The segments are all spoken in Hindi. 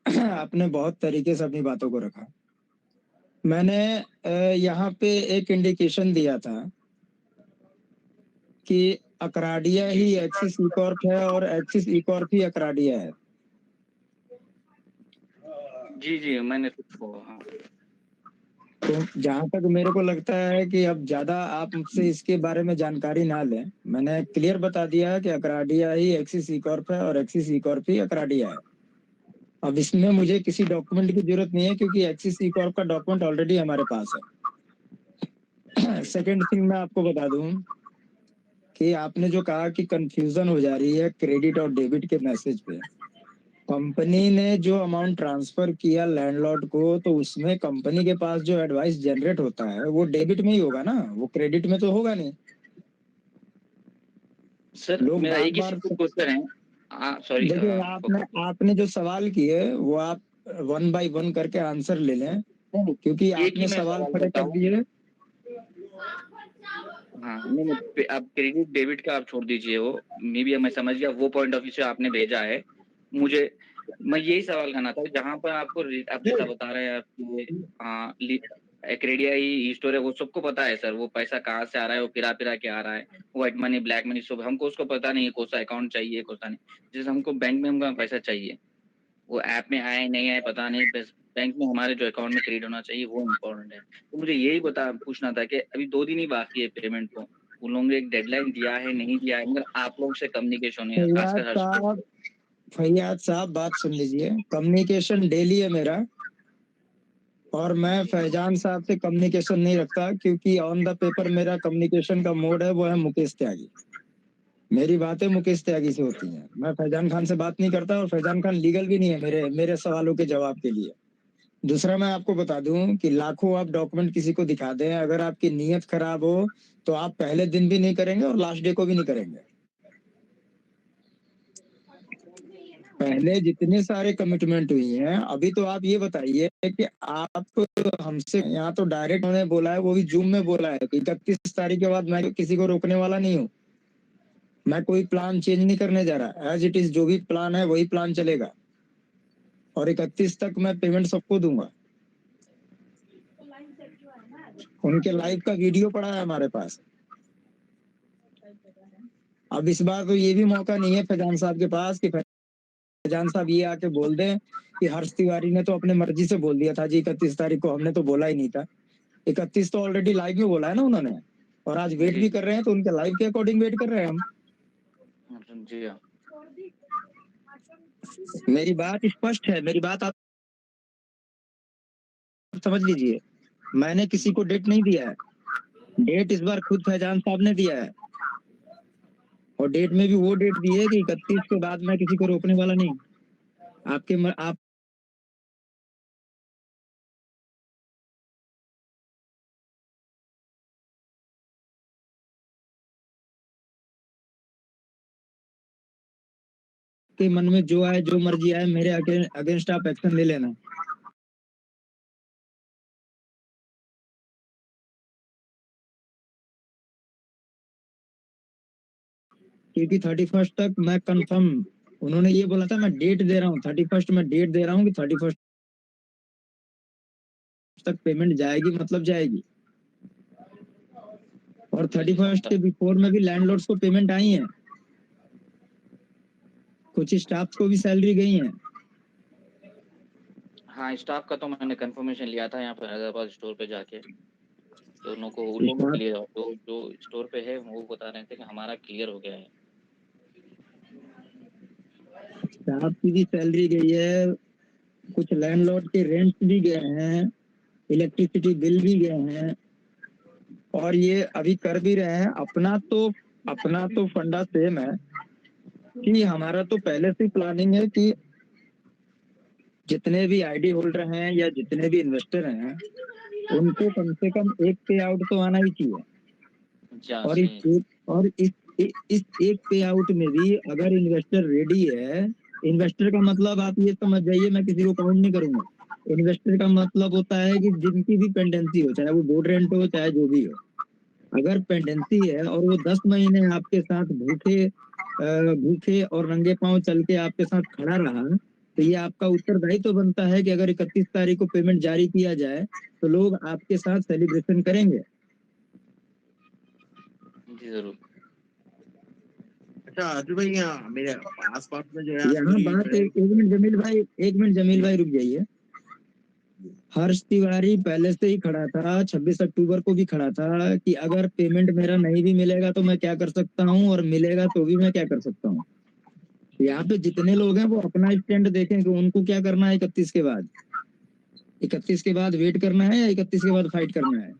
आपने बहुत तरीके से अपनी बातों को रखा। मैंने यहाँ पे एक इंडिकेशन दिया था कि अकराडिया ही एक्सिस ई कॉर्प है और एक्सिस ई कॉर्प ही अकराडिया है। जी जी, मैंने हाँ। तो जहां तक मेरे को लगता है कि अब ज्यादा आप मुझसे इसके बारे में जानकारी ना लें। मैंने क्लियर बता दिया है कि अकराडिया ही एक्सिस ई कॉर्प है और एक्सिस ई कॉर्प ही अकराडिया है। अब इसमें मुझे किसी डॉक्यूमेंट की जरूरत नहीं है क्योंकि एक्सिस ई कॉर्प का डॉक्यूमेंट ऑलरेडी हमारे पास है। सेकेंड थिंग मैं आपको बता दूं कि आपने जो कहा कि कंफ्यूजन हो जा रही है क्रेडिट और डेबिट के मैसेज पे। कंपनी ने जो अमाउंट ट्रांसफर किया लैंडलॉर्ड को, तो उसमें कंपनी के पास जो एडवाइस जनरेट होता है वो डेबिट में ही होगा ना, वो क्रेडिट में तो होगा नहीं। सर लोग मेरा बार एक ही बार सिंपल क्वेश्चन है, सॉरी। देखिए, आपने जो सवाल किए वो आप वन बाय वन करके आंसर ले लें, क्योंकि एक ही आपने मैं सवाल सवाल खड़े करता कर हूँ। दिए। हाँ नहीं, आप क्रेडिट डेबिट का आप छोड़ दीजिए, वो मे बी मैं समझ गया वो पॉइंट ऑफ व्यू से आपने भेजा है मुझे। मैं यही सवाल करना था, जहाँ पर आपको आप जैसा बता रहे हैं आपके एक्रेडिया ही स्टोर है, वो सबको पता है सर, वो पैसा कहाँ से आ रहा है, वो फिरा फिरा के आ रहा है, व्हाइट मनी ब्लैक मनी सब हमको उसको पता नहीं है, कौन सा अकाउंट चाहिए कौन सा नहीं। जैसे हमको बैंक में हमको पैसा चाहिए, वो ऐप में आए नहीं आए पता नहीं, बस बैंक में हमारे जो अकाउंट में क्रेडिट होना चाहिए वो इम्पोर्टेंट है। तो मुझे यही पूछना था कि अभी 2 दिन ही बाकी है पेमेंट को, उन लोगों ने एक डेडलाइन दिया है नहीं दिया है, मगर आप लोगों से कम्युनिकेशन है फैयाज खासकर हर्ष। साहब, फैयाज साहब बात सुन लीजिए। कम्युनिकेशन डेली है मेरा, और मैं फैजान साहब से कम्युनिकेशन नहीं रखता क्योंकि ऑन द पेपर मेरा कम्युनिकेशन का मोड है वो है मुकेश त्यागी। मेरी बातें मुकेश त्यागी से होती हैं, मैं फैजान खान से बात नहीं करता, और फैजान खान लीगल भी नहीं है मेरे मेरे सवालों के जवाब के लिए। दूसरा, मैं आपको बता दूं कि लाखों आप डॉक्यूमेंट किसी को दिखा दें, अगर आपकी नीयत खराब हो तो आप पहले दिन भी नहीं करेंगे और लास्ट डे को भी नहीं करेंगे। पहले जितने सारे कमिटमेंट हुई हैं, अभी तो आप ये बताइए कि आप हमसे यहाँ तो डायरेक्ट उन्होंने बोला है, वो भी जूम में बोला है कि 31 तारीख के बाद मैं किसी को रोकने वाला नहीं हूँ। मैं कोई प्लान चेंज नहीं करने जा रहा, एज इट इज जो भी प्लान है वही प्लान चलेगा, और 31 तक मैं पेमेंट सबको दूंगा। उनके लाइव का वीडियो पड़ा है हमारे पास। अब इस बार तो ये भी मौका नहीं है फैजान साहब के पास कि फैजान साहब ये आके बोल दें कि हर्ष तिवारी ने तो अपने मर्जी से बोल दिया था जी 31 तारीख को, हमने तो बोला ही नहीं था। 31 तो ऑलरेडी लाइव में बोला है ना उन्होंने, और आज वेट जी भी कर रहे हैं, तो उनके लाइव के अकॉर्डिंग वेट कर रहे हैं हम। जी हाँ। मेरी बात स्पष्ट है, मेरी बात आप समझ लीजिए। मैंने किसी को डेट नहीं दिया है, डेट इस बार खुद फैजान साहब ने दिया है, और डेट में भी वो डेट दी है कि 31 के बाद मैं किसी को रोकने वाला नहीं। आपके मन में जो आए, जो मर्जी आए, मेरे अगेंस्ट आप एक्शन ले लेना, क्योंकि 31 तक मैं कंफर्म, उन्होंने ये बोला था मैं डेट दे रहा हूँ 31, मैं डेट दे रहा हूँ कि 31 तक पेमेंट जाएगी, मतलब जाएगी। और 31 के बिफोर में भी लैंडलॉर्ड्स को पेमेंट आई है, कुछ स्टाफ को भी सैलरी गई है। हाँ, स्टाफ का तो मैंने कंफर्मेशन लिया था यहाँ पर हैदराबाद स्टोर पे जाके, तो उन लोगों को स्टाफ क्लियर, जो जो स्टोर पे है वो बता रहे थे कि हमारा क्लियर हो गया है। स्टाफ की भी सैलरी गई है, कुछ लैंडलॉर्ड के रेंट भी गए हैं, इलेक्ट्रिसिटी बिल भी गए हैं, और ये अभी कर भी रहे हैं। अपना तो फंडा सेम है कि हमारा तो पहले से प्लानिंग है कि जितने भी आईडी होल्डर हैं या जितने भी इन्वेस्टर हैं, उनको कम से कम एक पे आउट तो आना ही चाहिए। और इस सही। एक और इस एक पे आउट में भी अगर इन्वेस्टर रेडी है, इन्वेस्टर का मतलब आप ये समझ जाइए, मैं किसी को काउंट नहीं करूंगा। इन्वेस्टर का मतलब होता है कि जिनकी भी पेंडेंसी हो, चाहे वो बोर्ड रेंट हो चाहे जो भी हो, अगर पेंडेंसी है और वो 10 महीने आपके साथ भूखे और नंगे पांव चल के आपके साथ खड़ा रहा, तो ये आपका उत्तरदायित्व तो बनता है कि अगर 31 तारीख को पेमेंट जारी किया जाए तो लोग आपके साथ सेलिब्रेशन करेंगे। जी जरूर। अच्छा अर्जुन भाई, यहाँ मेरे आसपास में जो है यहाँ बात एक मिनट जमील भाई, एक मिनट जमील भाई रुक जाइए। हर्ष तिवारी पहले से ही खड़ा था, 26 अक्टूबर को भी खड़ा था कि अगर पेमेंट मेरा नहीं भी मिलेगा तो मैं क्या कर सकता हूँ, और मिलेगा तो भी मैं क्या कर सकता हूँ। यहाँ पे जितने लोग हैं वो अपना स्टैंड देखें कि उनको क्या करना है 31 के बाद। 31 के बाद वेट करना है या 31 के बाद फाइट करना है,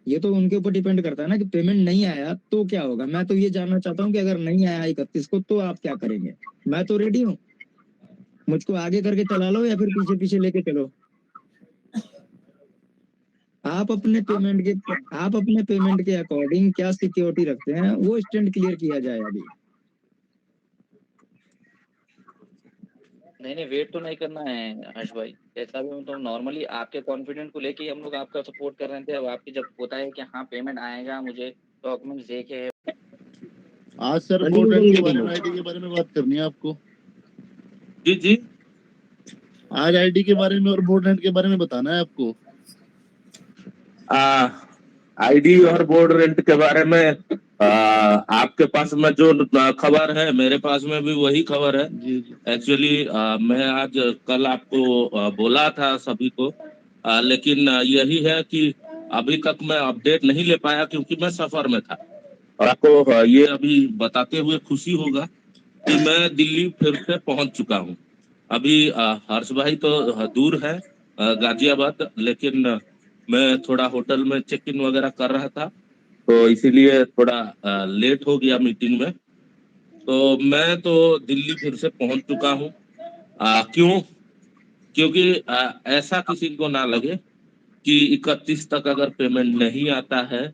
ये तो उनके ऊपर डिपेंड करता है ना कि पेमेंट नहीं आया तो क्या होगा। मैं तो ये जानना चाहता हूँ कि अगर नहीं आया 31 को तो आप क्या करेंगे। मैं तो रेडी हूँ, मुझको आगे करके चला लो या फिर पीछे पीछे लेके चलो। आप अपने पेमेंट के अकॉर्डिंग क्या सिक्योरिटी रखते हैं वो स्टैंड क्लियर किया जाए अभी। नहीं वेट तो नहीं करना है हर्ष भाई, ऐसा भी तो नॉर्मली आपके कॉन्फिडेंट को लेके हम लोग आपका सपोर्ट कर रहे थे। अब आपकी जब होता है कि हाँ पेमेंट आएगा, मुझे डॉक्यूमेंट्स देखे। आज सर बोर्ड रेंट के बारे में, आईडी के बारे में बात करनी है आपको। जी जी, आज आईडी के बारे में और बोर्ड रेंट के बारे में बताना है आपको। आईडी और बोर्ड रेंट के बारे में आपके पास में जो खबर है मेरे पास में भी वही खबर है। एक्चुअली मैं आज कल आपको बोला था सभी को, लेकिन यही है कि अभी तक मैं अपडेट नहीं ले पाया क्योंकि मैं सफर में था। और आपको ये अभी बताते हुए खुशी होगा कि मैं दिल्ली फिर से पहुंच चुका हूं। अभी हर्ष भाई तो दूर है गाजियाबाद, लेकिन मैं थोड़ा होटल में चेक इन वगैरह कर रहा था तो इसीलिए थोड़ा लेट हो गया मीटिंग में। तो मैं तो दिल्ली फिर से पहुंच चुका हूं। क्यों? क्योंकि ऐसा किसी को ना लगे कि 31 तक अगर पेमेंट नहीं आता है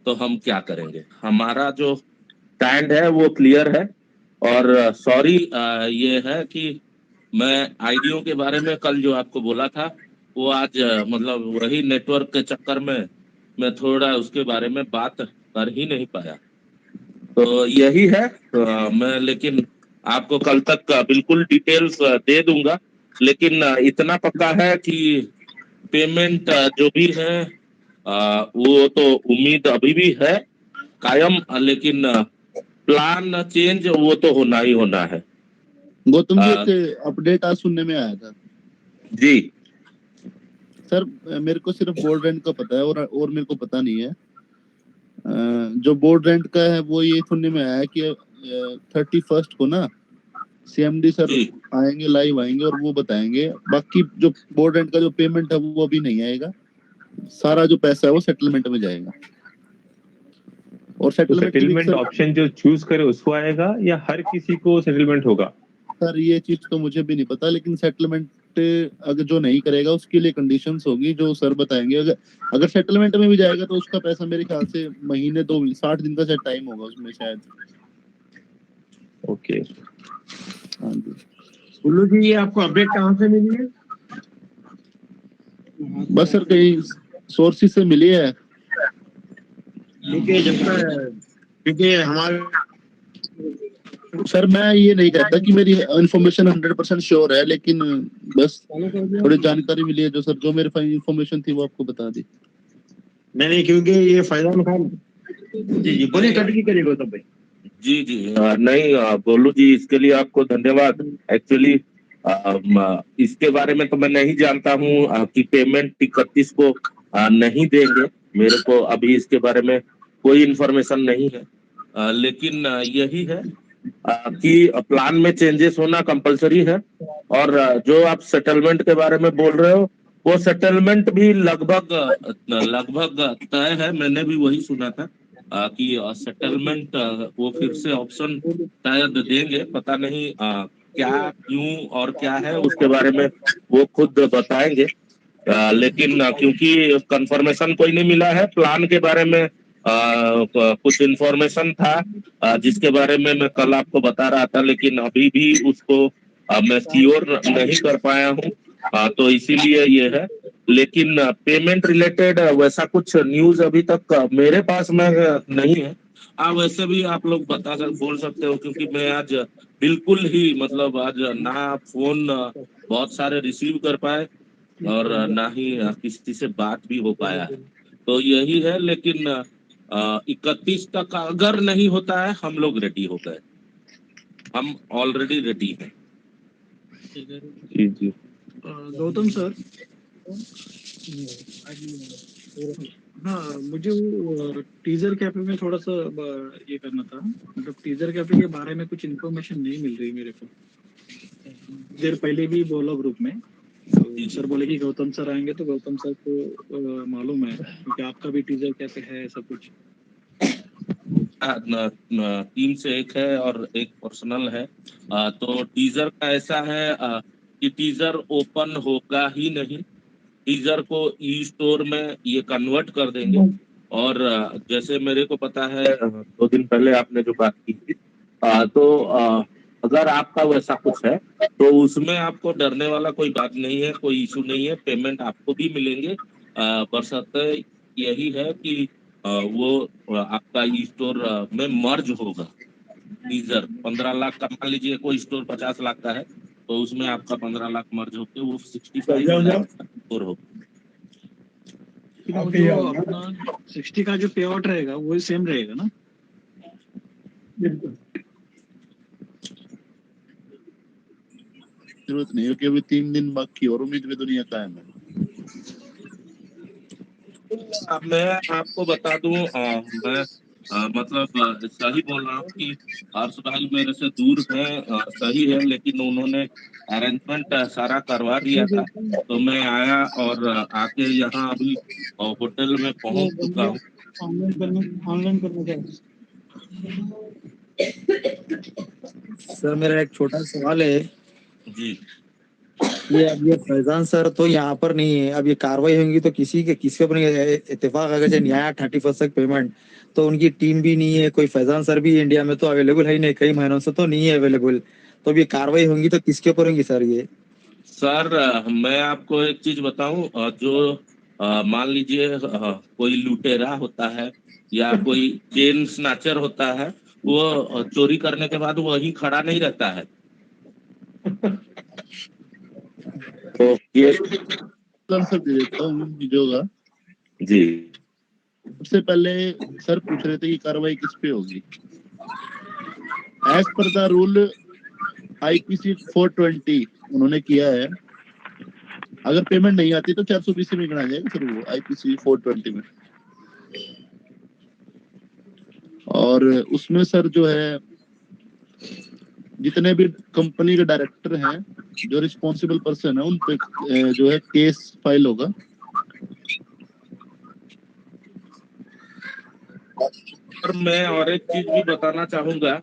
तो हम क्या करेंगे। हमारा जो स्टैंड है वो क्लियर है। और सॉरी ये है कि मैं आईडियो के बारे में कल जो आपको बोला था वो आज मतलब वही नेटवर्क के चक्कर में मैं थोड़ा उसके बारे में बात कर ही नहीं पाया। तो यही है। मैं लेकिन आपको कल तक बिल्कुल डिटेल्स दे दूंगा। लेकिन इतना पक्का है कि पेमेंट जो भी है वो तो उम्मीद अभी भी है कायम, लेकिन प्लान चेंज वो तो होना ही होना है। गौतम जी एक अपडेट आज सुनने में आया था जी सर। मेरे को सिर्फ बोर्ड रेंट का पता है और मेरे को पता नहीं है। जो बोर्ड रेंट का है वो ये सुनने में आया है कि 31 को ना सीएमडी सर आएंगे, लाइव आएंगे और वो बताएंगे। बाकी जो बोर्ड रेंट का जो पेमेंट है वो अभी नहीं आएगा। सारा जो पैसा है वो सेटलमेंट में जाएगा। और सेटलमेंट ऑप्शन जो चूज करे उसको आएगा या हर किसी को सेटलमेंट होगा? सर ये चीज तो मुझे भी नहीं पता, लेकिन सेटलमेंट अगर जो नहीं करेगा उसके लिए कंडीशंस होगी जो सर बताएंगे। अगर सेटलमेंट में भी जाएगा तो उसका पैसा मेरे ख्याल से महीने 60 दिन का शायद टाइम होगा उसमें शायद। ओके हाँ जी। उल्लू जी, ये आपको अपडेट कहाँ से मिली है? बस सर कहीं सोर्सेस से मिली है। क्योंकि हमारे सर मैं ये नहीं कहता कि मेरी इन्फॉर्मेशन 100% श्योर है, लेकिन बस थोड़ी जानकारी मिली है। जो सर जो मेरे पास इन्फॉर्मेशन थी वो आपको बता दी। नहीं, क्योंकि ये फैजान खान जी बोलिए, कट की करिएगा तब भाई। जी नहीं गोलू जी, इसके लिए आपको धन्यवाद। एक्चुअली इसके बारे में तो मैं नहीं जानता हूँ कि पेमेंट 31 को नहीं देंगे। मेरे को अभी इसके बारे में कोई इन्फॉर्मेशन नहीं है। लेकिन यही है कि प्लान में चेंजेस होना कंपलसरी है। और जो आप सेटलमेंट के बारे में बोल रहे हो वो सेटलमेंट भी लगभग तय है। मैंने भी वही सुना था कि सेटलमेंट वो फिर से ऑप्शन शायद देंगे। पता नहीं क्या क्यों और क्या है उसके बारे में वो खुद बताएंगे। लेकिन क्योंकि कंफर्मेशन कोई नहीं मिला है प्लान के बारे में, कुछ इन्फॉर्मेशन था जिसके बारे में मैं कल आपको बता रहा था, लेकिन अभी भी उसको मैं श्योर नहीं कर पाया हूँ। तो इसीलिए ये है। लेकिन पेमेंट रिलेटेड वैसा कुछ न्यूज अभी तक मेरे पास में नहीं है। वैसे भी आप लोग बोल सकते हो, क्योंकि मैं आज बिल्कुल ही मतलब आज ना फोन बहुत सारे रिसीव कर पाए और ना ही किसी से बात भी हो पाया है। तो यही है, लेकिन 31 तक अगर नहीं होता है, हम लोग रेडी हो गए, हम ऑलरेडी रेडी हैं। जी जी गौतम सर, हाँ मुझे वो टीजर कैफे में थोड़ा सा ये करना था, मतलब टीजर कैफे के बारे में कुछ इन्फॉर्मेशन नहीं मिल रही मेरे को। देर पहले भी बोला ग्रुप में, तो सर बोले कि गौतम सर आएंगे, तो गौतम सर को मालूम है क्योंकि आपका भी टीजर कैफे है ऐसा कुछ। 3 से 1 है और 1 पर्सनल है। तो टीजर का ऐसा है कि टीजर ओपन होगा ही नहीं, टीजर को ई स्टोर में ये कन्वर्ट कर देंगे। और जैसे मेरे को पता है 2 दिन पहले आपने जो बात की थी, तो अगर आपका वैसा कुछ है तो उसमें आपको डरने वाला कोई बात नहीं है, कोई इशू नहीं है, पेमेंट आपको भी मिलेंगे। बशर्ते यही है कि वो आपका ई स्टोर में मर्ज होगा। टीजर 15 लाख का, मान लीजिए कोई स्टोर 50 लाख का है, तो उसमें आपका 15 लाख मर्ज होकर वो 65 लाख का स्टोर होगा। जो अपना 60 का जो पे आउट रहेगा वो सेम रहेगा ना? जरूरत नहीं, क्योंकि अभी 3 दिन बाकी और उम्मीद में दुनिया कायम है। अब मैं आपको बता दूं, मैं मतलब सही बोल रहा हूँ कि हर्ष भाई मेरे से दूर है, सही है, लेकिन उन्होंने अरेंजमेंट सारा करवा दिया था, तो मैं आया और आके यहाँ अभी होटल में पहुंच चुका हूँ। ऑनलाइन करने सर मेरा एक छोटा सवाल है, जी ये अब ये फैजान सर तो यहाँ पर नहीं है, अब ये कार्रवाई होगी तो किसके ऊपर इत्तेफाक अगर से न्याय 31 तक पेमेंट, तो उनकी टीम भी नहीं है, कोई फैजान सर भी इंडिया में तो अवेलेबल है ही नहीं, कई महीनों से तो नहीं है अवेलेबल, तो अब ये कार्रवाई होगी तो किसके ऊपर होगी सर ये? सर, मैं आपको एक चीज बताऊं, जो मान लीजिए कोई लुटेरा होता है या कोई चेन स्नैचर होता है, वो चोरी करने के बाद वहीं खड़ा नहीं रहता है। तो ये सर दे देता हूँ जो होगा। जी सबसे पहले सर पूछ रहे थे कि कार्रवाई किस पे होगी। As per the rule IPC 420 उन्होंने किया है, अगर पेमेंट नहीं आती तो 420 में गिना जाएगा सर वो IPC 420 में। और उसमें सर जो है जितने भी कंपनी के डायरेक्टर हैं, जो रिस्पॉन्सिबल पर्सन है, उन पे जो है केस फाइल होगा। और मैं और एक चीज भी बताना चाहूंगा,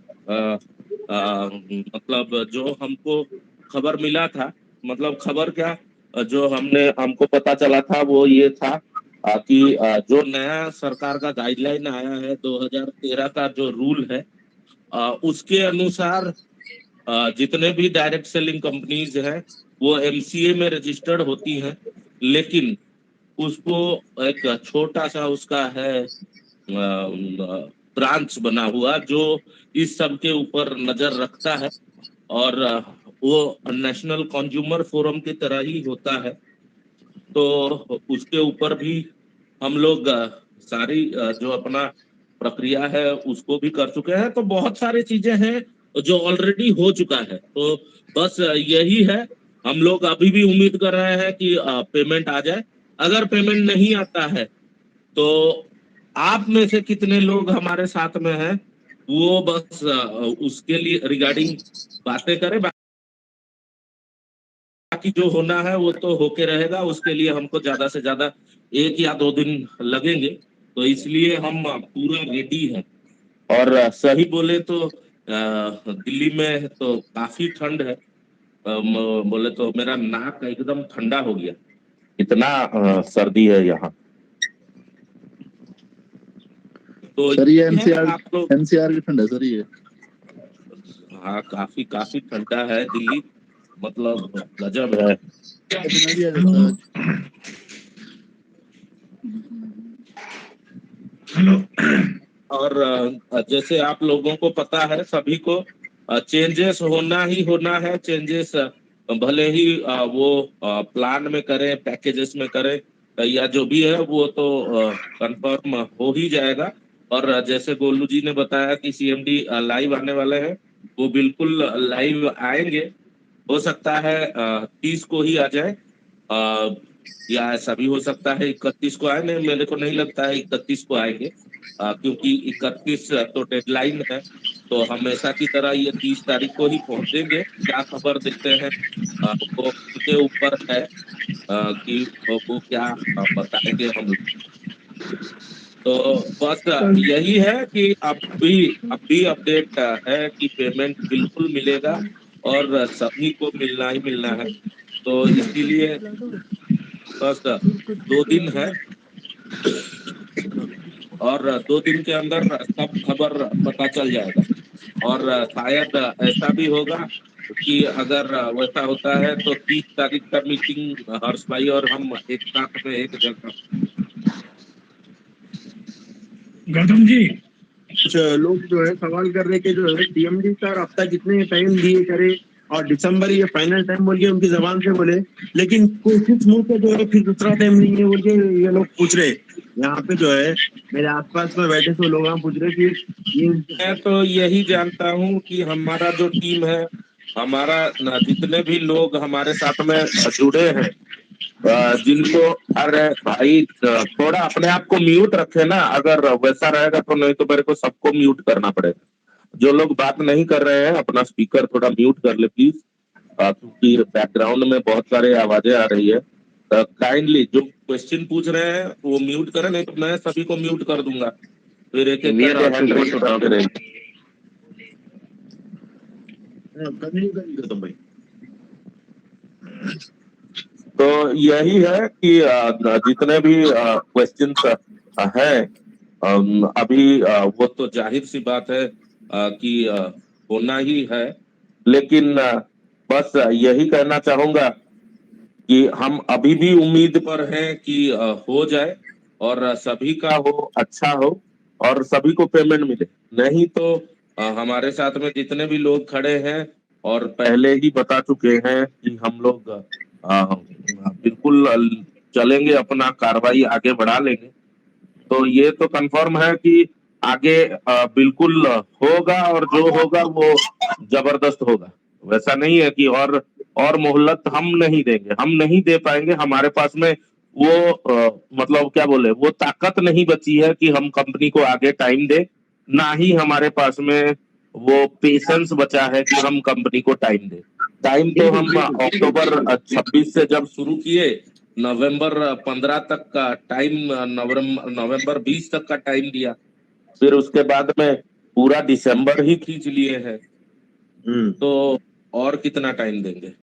मतलब जो हमको खबर मिला था, मतलब खबर क्या, जो हमको पता चला था वो ये था कि जो नया सरकार का गाइडलाइन आया है 2013 का जो रूल है, उसके अनुसार जितने भी डायरेक्ट सेलिंग कंपनीज हैं वो MCA में रजिस्टर्ड होती हैं, लेकिन उसको एक छोटा सा उसका है ब्रांच बना हुआ जो इस सब के ऊपर नजर रखता है, और वो नेशनल कंज्यूमर फोरम की तरह ही होता है। तो उसके ऊपर भी हम लोग सारी जो अपना प्रक्रिया है उसको भी कर चुके हैं। तो बहुत सारी चीजें हैं जो ऑलरेडी हो चुका है, तो बस यही है, हम लोग अभी भी उम्मीद कर रहे हैं कि पेमेंट आ जाए। अगर पेमेंट नहीं आता है तो आप में से कितने लोग हमारे साथ में हैं, वो बस उसके लिए रिगार्डिंग बातें करें। बाकी जो होना है वो तो होके रहेगा, उसके लिए हमको ज्यादा से ज्यादा 1 या 2 दिन लगेंगे, तो इसलिए हम पूरा रेडी हैं। और सही बोले तो दिल्ली में तो काफी ठंड है, बोले तो मेरा नाक एकदम ठंडा हो गया, इतना सर्दी है यहाँ। तो सर ये है आप लोग, NCR की ठंड है सर ये। हाँ काफी काफी ठंडा है दिल्ली, मतलब गजब है। कितना दिया जाता है? और जैसे आप लोगों को पता है, सभी को चेंजेस होना ही होना है, चेंजेस भले ही वो प्लान में करें, पैकेजेस में करें, या जो भी है वो तो कंफर्म हो ही जाएगा। और जैसे गोलू जी ने बताया कि सीएमडी लाइव आने वाले हैं, वो बिल्कुल लाइव आएंगे। हो सकता है 30 को ही आ जाए, या ऐसा भी हो सकता है 31 को आए। नहीं, मेरे को नहीं लगता है 31 को आएंगे, क्योंकि 31 तो डेडलाइन है। तो हमेशा की तरह ये 30 तारीख को ही पहुंचेंगे। क्या खबर देते हैं वो उनके ऊपर है, कि वो क्या बताएंगे हम लोग। तो बस यही है कि अभी अपडेट है कि पेमेंट बिल्कुल मिलेगा और सभी को मिलना ही मिलना है। तो इसीलिए बस 2 दिन है, और 2 दिन के अंदर सब खबर पता चल जाएगा। और शायद ऐसा भी होगा कि अगर वैसा होता है तो 30 तारीख का मीटिंग हर्ष भाई और हम एक साथ में एक जगह। गौतम जी, कुछ लोग जो है सवाल कर रहे कि जो है सीएमडी सर अब तक कितने टाइम दिए करे और दिसंबर ये फाइनल टाइम बोल के उनकी जबान से बोले, लेकिन कुछ मुंह से जो है फिर दूसरा टाइम नहीं है बोल के ये लोग पूछ रहे। यहाँ पे जो है मेरे आसपास में बैठे तो लोग पूछ रहे कि ये मैं तो यही जानता हूँ कि हमारा जो टीम है, हमारा जितने भी लोग हमारे साथ में जुड़े हैं, जिनको, अरे भाई थोड़ा अपने आप को म्यूट रखे ना। अगर वैसा रहेगा तो, नहीं तो मेरे को सबको म्यूट करना पड़ेगा। जो लोग बात नहीं कर रहे हैं अपना स्पीकर थोड़ा म्यूट कर ले प्लीज, क्योंकि बैकग्राउंड में बहुत सारे आवाजें आ रही है। काइंडली जो क्वेश्चन पूछ रहे हैं वो म्यूट करें, नहीं तो मैं सभी को म्यूट कर दूंगा। फिर एक एक करके हैंड रेज उठाते रहेंगे। भाई तो यही है कि जितने भी क्वेश्चंस हैं, अभी वो तो जाहिर सी बात है कि होना ही है। लेकिन बस यही कहना चाहूंगा कि हम अभी भी उम्मीद पर हैं कि हो जाए और सभी का हो, अच्छा हो और सभी को पेमेंट मिले। नहीं तो हमारे साथ में जितने भी लोग खड़े हैं और पहले ही बता चुके हैं कि हम लोग बिल्कुल चलेंगे, अपना कार्रवाई आगे बढ़ा लेंगे। तो ये तो कंफर्म है कि आगे बिल्कुल होगा, और जो होगा वो जबरदस्त होगा। वैसा नहीं है कि और मोहलत हम नहीं देंगे, हम नहीं दे पाएंगे। हमारे पास में वो मतलब क्या बोले, वो ताकत नहीं बची है कि हम कंपनी को आगे टाइम दे। ना ही हमारे पास में वो पेशेंस बचा है कि हम कंपनी को टाइम दे। टाइम तो हम अक्टूबर 26 से जब शुरू किए, नवंबर 15 तक का टाइम, नवंबर 20 तक का टाइम दिया। फिर उसके बाद में पूरा दिसंबर ही खींच लिए हैं। तो और कितना टाइम देंगे।